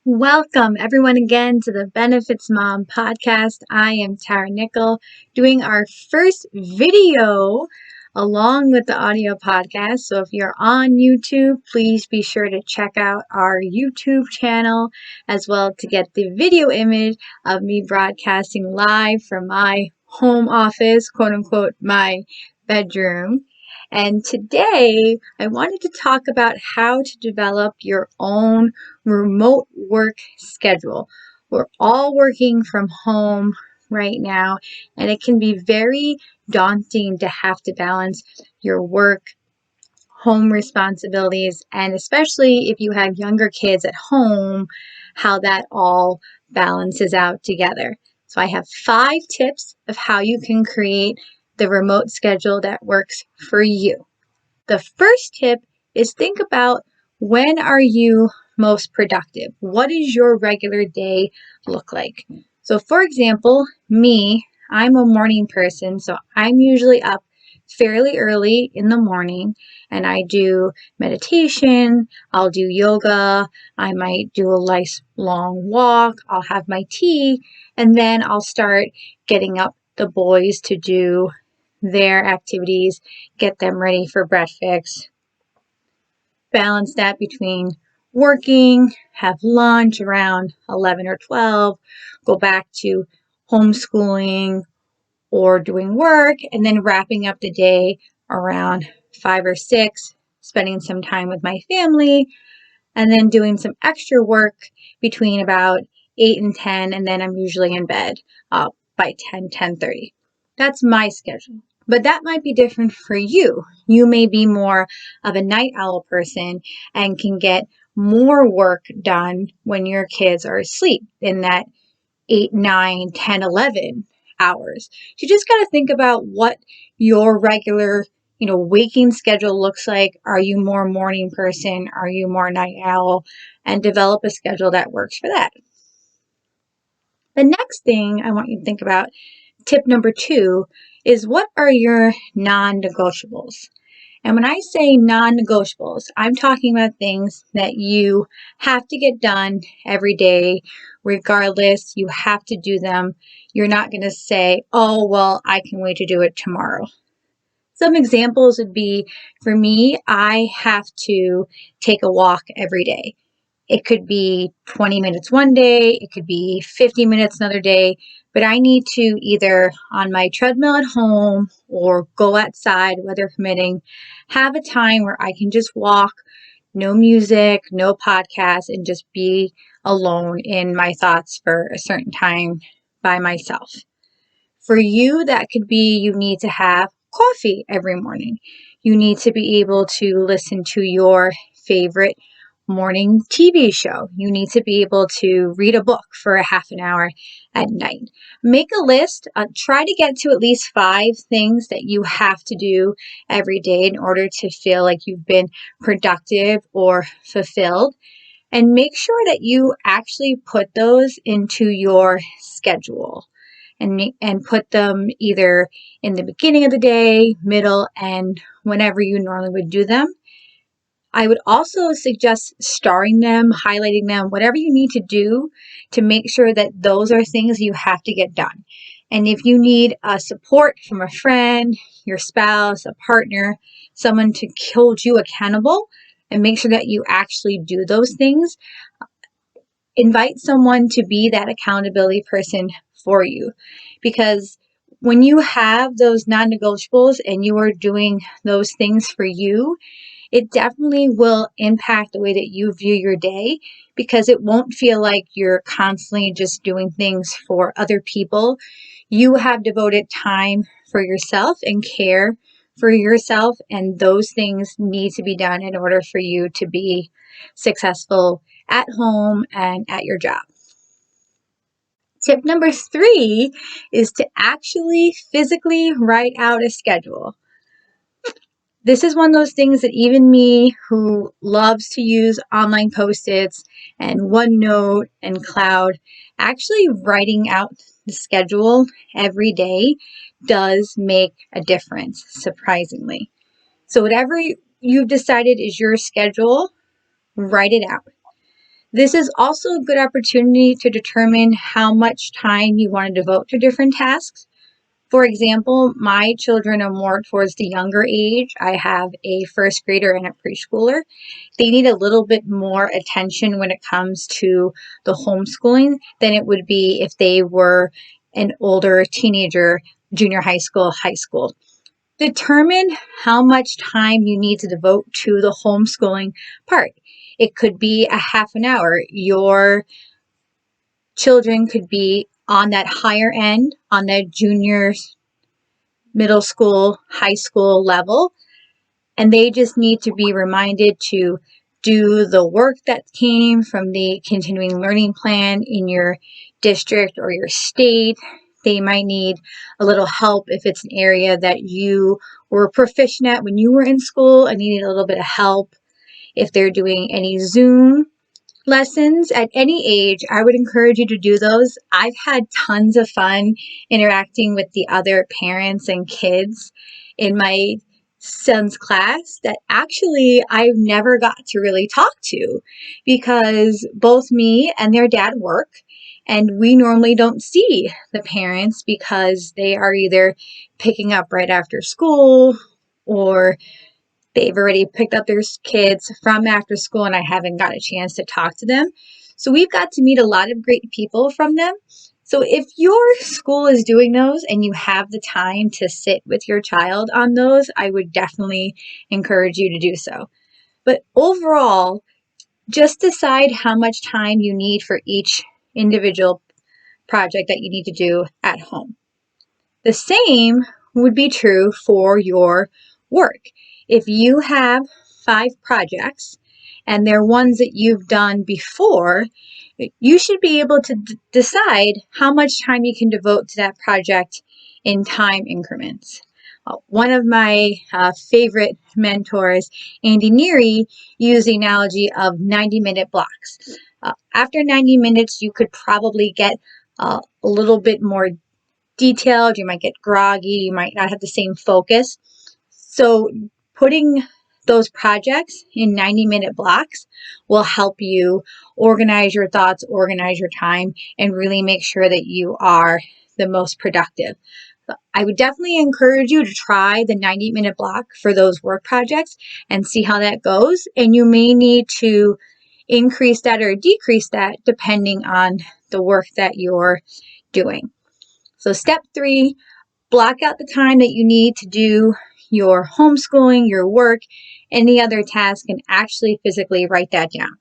Welcome everyone again to the Benefits Mom podcast. I am Tara Nickel doing our first video along with the audio podcast. So if you're on YouTube, please be sure to check out our YouTube channel as well to get the video image of me broadcasting live from my home office, quote unquote, my bedroom. And today I wanted to talk about how to develop your own remote work schedule. We're all working from home right now, and it can be very daunting to have to balance your work, home responsibilities, and especially if you have younger kids at home, how that all balances out together. So I have 5 tips of how you can create the remote schedule that works for you. The first tip is think about when are you most productive? What does your regular day look like? So for example, I'm a morning person, so I'm usually up fairly early in the morning and I do meditation, I'll do yoga, I might do a nice long walk, I'll have my tea, and then I'll start getting up the boys to do their activities, get them ready for breakfast, balance that between working, have lunch around 11 or 12, go back to homeschooling or doing work, and then wrapping up the day around 5 or 6, spending some time with my family, and then doing some extra work between about 8 and 10, and then I'm usually in bed by 10:30. That's my schedule. But that might be different for you. You may be more of a night owl person and can get more work done when your kids are asleep in that 8, 9, 10, 11 hours. So you just got to think about what your regular, waking schedule looks like. Are you more morning person? Are you more night owl? And develop a schedule that works for that. The next thing I want you to think about, tip number 2, is what are your non-negotiables? And when I say non-negotiables, I'm talking about things that you have to get done every day, regardless. You have to do them. You're not going to say, oh, well, I can wait to do it tomorrow. Some examples would be, for me, I have to take a walk every day. It could be 20 minutes one day, it could be 50 minutes another day, but I need to either on my treadmill at home or go outside, weather permitting, have a time where I can just walk, no music, no podcast, and just be alone in my thoughts for a certain time by myself. For you, that could be you need to have coffee every morning. You need to be able to listen to your favorite morning TV show. You need to be able to read a book for a half an hour at night. Make a list. Try to get to at least 5 things that you have to do every day in order to feel like you've been productive or fulfilled. And make sure that you actually put those into your schedule and put them either in the beginning of the day, middle, and whenever you normally would do them. I would also suggest starring them, highlighting them, whatever you need to do to make sure that those are things you have to get done. And if you need support from a friend, your spouse, a partner, someone to hold you accountable and make sure that you actually do those things, invite someone to be that accountability person for you. Because when you have those non-negotiables and you are doing those things for you, it definitely will impact the way that you view your day, because it won't feel like you're constantly just doing things for other people. You have devoted time for yourself and care for yourself, and those things need to be done in order for you to be successful at home and at your job. Tip number 3 is to actually physically write out a schedule. This is one of those things that even me, who loves to use online Post-its and OneNote and Cloud, actually writing out the schedule every day does make a difference, surprisingly. So whatever you've decided is your schedule, write it out. This is also a good opportunity to determine how much time you want to devote to different tasks. For example, my children are more towards the younger age. I have a first grader and a preschooler. They need a little bit more attention when it comes to the homeschooling than it would be if they were an older teenager, junior high school, high school. Determine how much time you need to devote to the homeschooling part. It could be a half an hour. Your children could be on that higher end, on that junior, middle school, high school level, and they just need to be reminded to do the work that came from the continuing learning plan in your district or your state. They might need a little help if it's an area that you were proficient at when you were in school and needed a little bit of help. If they're doing any Zoom lessons at any age, I would encourage you to do those. I've had tons of fun interacting with the other parents and kids in my son's class that actually I've never got to really talk to because both me and their dad work, and we normally don't see the parents because they are either picking up right after school or they've already picked up their kids from after school and I haven't got a chance to talk to them. So we've got to meet a lot of great people from them. So if your school is doing those and you have the time to sit with your child on those, I would definitely encourage you to do so. But overall, just decide how much time you need for each individual project that you need to do at home. The same would be true for your work. If you have 5 projects and they're ones that you've done before, you should be able to decide how much time you can devote to that project in time increments. One of my favorite mentors, Andy Neary, used the analogy of 90-minute blocks. After 90 minutes, you could probably get a little bit more detailed, you might get groggy, you might not have the same focus. So putting those projects in 90-minute blocks will help you organize your thoughts, organize your time, and really make sure that you are the most productive. I would definitely encourage you to try the 90-minute block for those work projects and see how that goes. And you may need to increase that or decrease that depending on the work that you're doing. So step 3, block out the time that you need to do your homeschooling, your work, any other task, and actually physically write that down.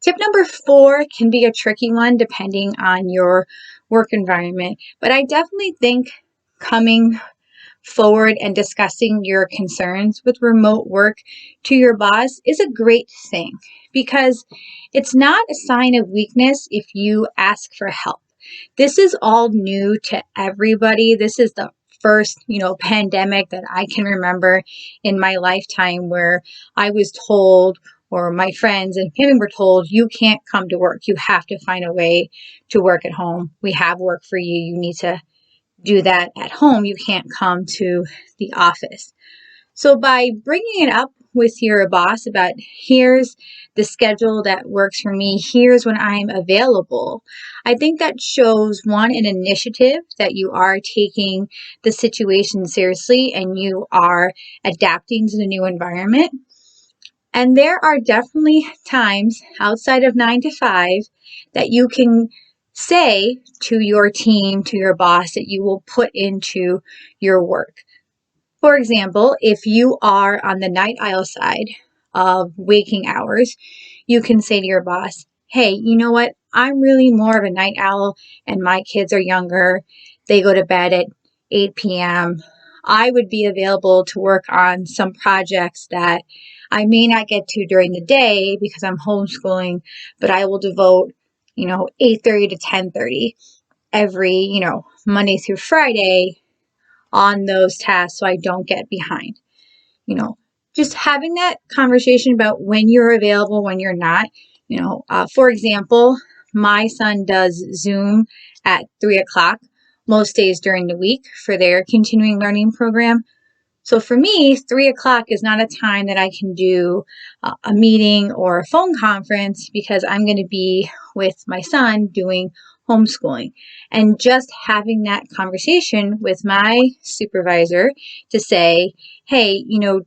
Tip number 4 can be a tricky one depending on your work environment, but I definitely think coming forward and discussing your concerns with remote work to your boss is a great thing because it's not a sign of weakness if you ask for help. This is all new to everybody. This is the first, pandemic that I can remember in my lifetime where I was told, or my friends and family were told, you can't come to work. You have to find a way to work at home. We have work for you. You need to do that at home. You can't come to the office. So by bringing it up with your boss about here's the schedule that works for me, here's when I'm available, I think that shows one, an initiative that you are taking the situation seriously and you are adapting to the new environment. And there are definitely times outside of 9 to 5 that you can say to your team, to your boss, that you will put into your work. For example, if you are on the night owl side of waking hours, you can say to your boss, hey, you know what? I'm really more of a night owl and my kids are younger. They go to bed at 8 p.m. I would be available to work on some projects that I may not get to during the day because I'm homeschooling, but I will devote, 8:30 to 10:30 every, Monday through Friday on those tasks so I don't get behind. Just having that conversation about when you're available, when you're not. For example, my son does Zoom at 3 o'clock most days during the week for their continuing learning program. So for me, 3 o'clock is not a time that I can do a meeting or a phone conference because I'm going to be with my son doing homeschooling. And just having that conversation with my supervisor to say, hey,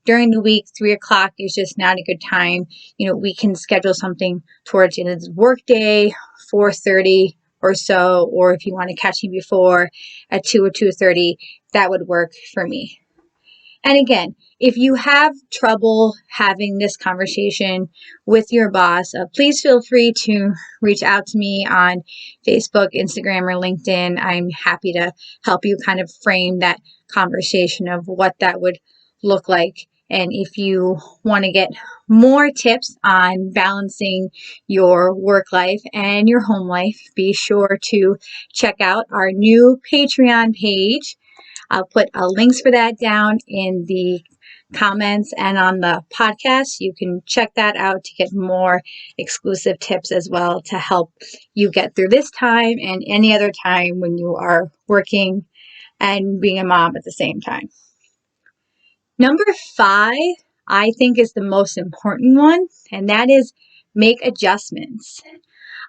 during the week, 3 o'clock is just not a good time. We can schedule something towards the end of the workday, 4:30 or so, or if you want to catch me before at 2 or 2:30, that would work for me. And again, if you have trouble having this conversation with your boss, please feel free to reach out to me on Facebook, Instagram, or LinkedIn. I'm happy to help you kind of frame that conversation of what that would look like. And if you want to get more tips on balancing your work life and your home life, be sure to check out our new Patreon page. I'll put links for that down in the comments and on the podcast. You can check that out to get more exclusive tips as well to help you get through this time and any other time when you are working and being a mom at the same time. Number 5, I think, is the most important one, and that is make adjustments.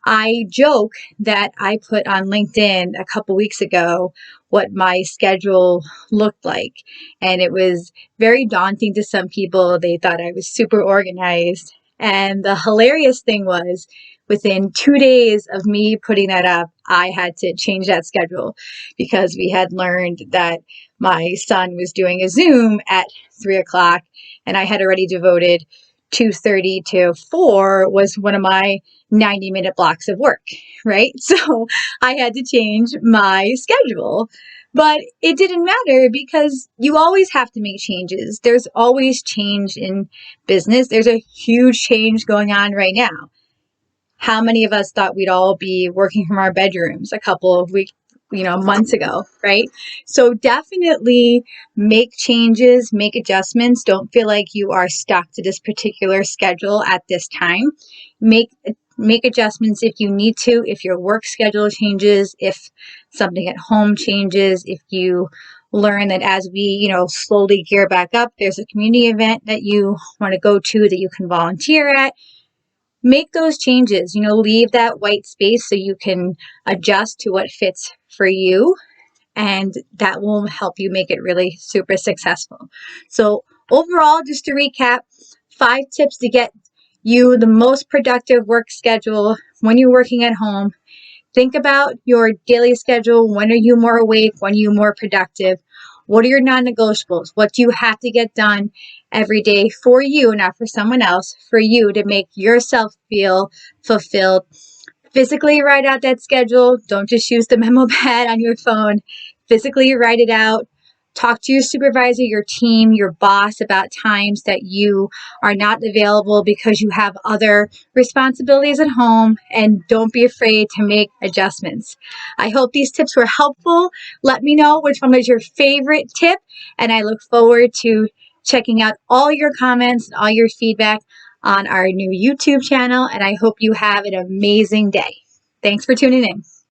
I joke that I put on LinkedIn a couple weeks ago what my schedule looked like. And it was very daunting to some people. They thought I was super organized. And the hilarious thing was, within 2 days of me putting that up, I had to change that schedule because we had learned that my son was doing a Zoom at 3 o'clock, and I had already devoted 2:30 to 4 was one of my 90-minute blocks of work, right? So I had to change my schedule. But it didn't matter because you always have to make changes. There's always change in business. There's a huge change going on right now. How many of us thought we'd all be working from our bedrooms a couple of weeks, months ago, right? So definitely make changes, make adjustments. Don't feel like you are stuck to this particular schedule at this time. Make adjustments if you need to, if your work schedule changes, if something at home changes, if you learn that as we, slowly gear back up, there's a community event that you want to go to that you can volunteer at. Make those changes, leave that white space so you can adjust to what fits for you, and that will help you make it really super successful. So overall, just to recap, 5 tips to get you the most productive work schedule when you're working at home. Think about your daily schedule. When are you more awake? When are you more productive? What are your non-negotiables? What do you have to get done every day for you, not for someone else, for you to make yourself feel fulfilled? Physically write out that schedule. Don't just use the memo pad on your phone. Physically write it out. Talk to your supervisor, your team, your boss about times that you are not available because you have other responsibilities at home, and don't be afraid to make adjustments. I hope these tips were helpful. Let me know which one was your favorite tip, and I look forward to checking out all your comments and all your feedback on our new YouTube channel, and I hope you have an amazing day. Thanks for tuning in.